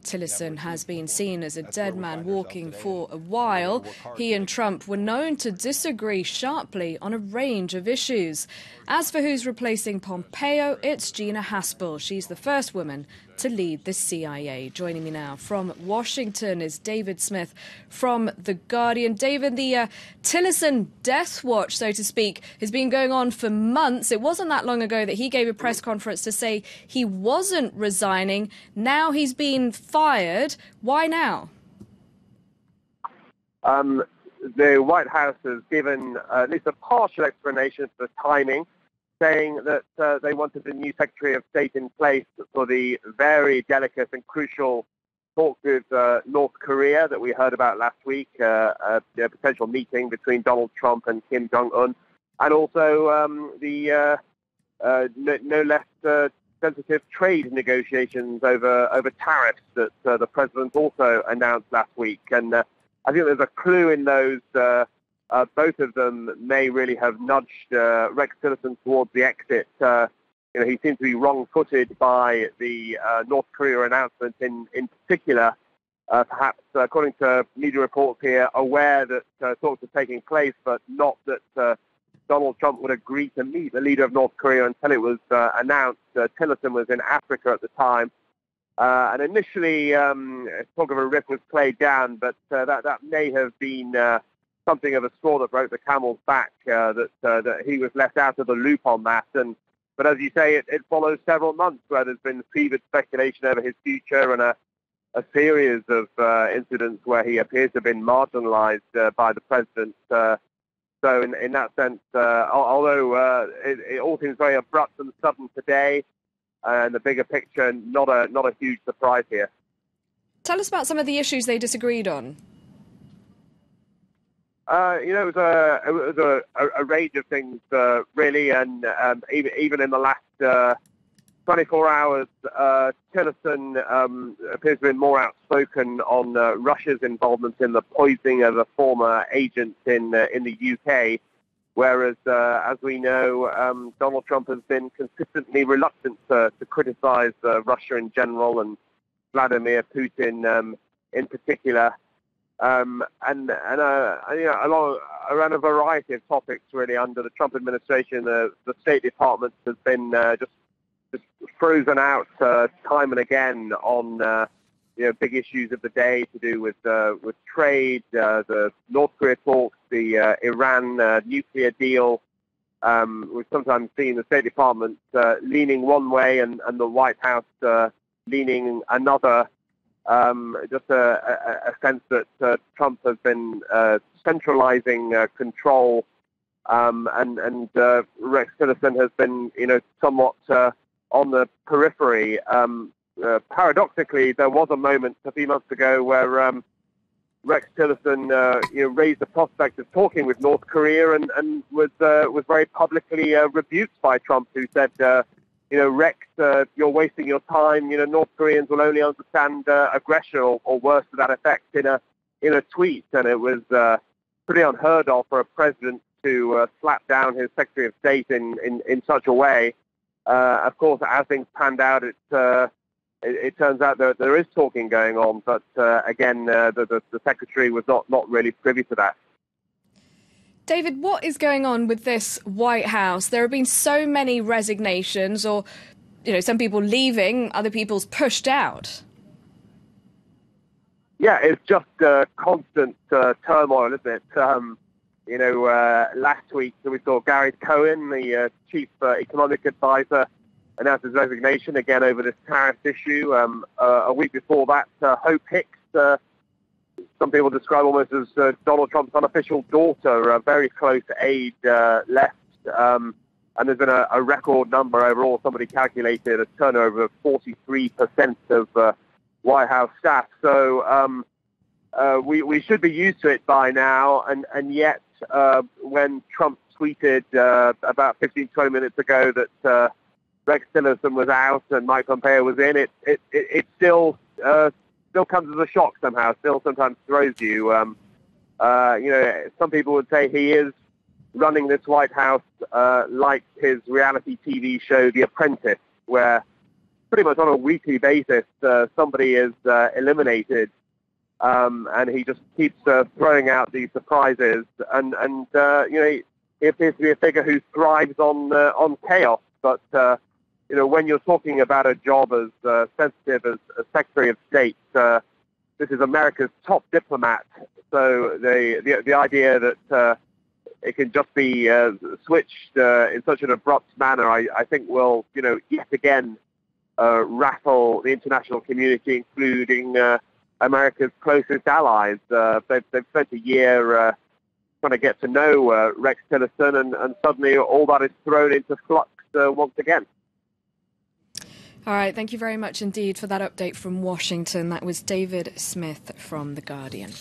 Tillerson has been seen as a dead man walking for a while. He and Trump were known to disagree sharply on a range of issues. As for who's replacing Pompeo, it's Gina Haspel. She's the first woman to lead the CIA. Joining me now from Washington is David Smith from The Guardian. David, the Tillerson death watch, so to speak, has been going on for months. It wasn't that long ago that he gave a press conference to say he wasn't resigning. Now he's been fired. Why now? The White House has given at least a partial explanation for the timing, saying that they wanted a new Secretary of State in place for the very delicate and crucial talks with North Korea that we heard about last week, a potential meeting between Donald Trump and Kim Jong-un, and also the no less sensitive trade negotiations over tariffs that the president also announced last week. And I think there's a clue in those. Both of them may really have nudged Rex Tillerson towards the exit. He seems to be wrong-footed by the North Korea announcement in particular. Perhaps, according to media reports here, aware that talks are taking place, but not that Donald Trump would agree to meet the leader of North Korea until it was announced. Tillerson was in Africa at the time. And initially, talk of a rift was played down, but that may have been something of a straw that broke the camel's back, that he was left out of the loop on that. But as you say, it follows several months where there's been fevered speculation over his future and a series of incidents where he appears to have been marginalized by the president. So in that sense, although it all seems very abrupt and sudden today, and the bigger picture, not a huge surprise here. Tell us about some of the issues they disagreed on. It was a range of things, really, and even in the last 24 hours, Tillerson appears to have been more outspoken on Russia's involvement in the poisoning of a former agent in the UK, whereas, as we know, Donald Trump has been consistently reluctant to criticize Russia in general and Vladimir Putin in particular. Around a variety of topics, really, under the Trump administration, the State Department has been just frozen out time and again on big issues of the day to do with trade, the North Korea talks, the Iran nuclear deal. We've sometimes seen the State Department leaning one way and the White House leaning another. Just a sense that Trump has been centralizing control, and Rex Tillerson has been, somewhat on the periphery. Paradoxically, there was a moment a few months ago where Rex Tillerson, raised the prospect of talking with North Korea and was very publicly rebuked by Trump, who said, Rex, you're wasting your time. North Koreans will only understand aggression or worse to that effect in a tweet. And it was pretty unheard of for a president to slap down his Secretary of State in such a way. Of course, as things panned out, it turns out that there is talking going on. But again, the Secretary was not really privy to that. David, what is going on with this White House? There have been so many resignations, or, some people leaving, other people's pushed out. Yeah, it's just constant turmoil, isn't it? Last week we saw Gary Cohen, the chief economic advisor, announce his resignation again over this tariff issue. A week before that, Hope Hicks, some people describe almost as Donald Trump's unofficial daughter, a very close aide, left. And there's been a record number overall. Somebody calculated a turnover of 43% of White House staff. So we should be used to it by now. And yet, when Trump tweeted about 15, 20 minutes ago that Rex Tillerson was out and Mike Pompeo was in, it still comes as a shock somehow, still sometimes throws you. Some people would say he is running this White House like his reality TV show The Apprentice, where pretty much on a weekly basis, somebody is eliminated, and he just keeps throwing out these surprises. And he appears to be a figure who thrives on chaos. But when you're talking about a job as sensitive as Secretary of State, this is America's top diplomat. So the idea that it can just be switched in such an abrupt manner, I think will, yet again rattle the international community, including America's closest allies. They've spent a year trying to get to know Rex Tillerson, and suddenly all that is thrown into flux once again. All right, thank you very much indeed for that update from Washington. That was David Smith from The Guardian.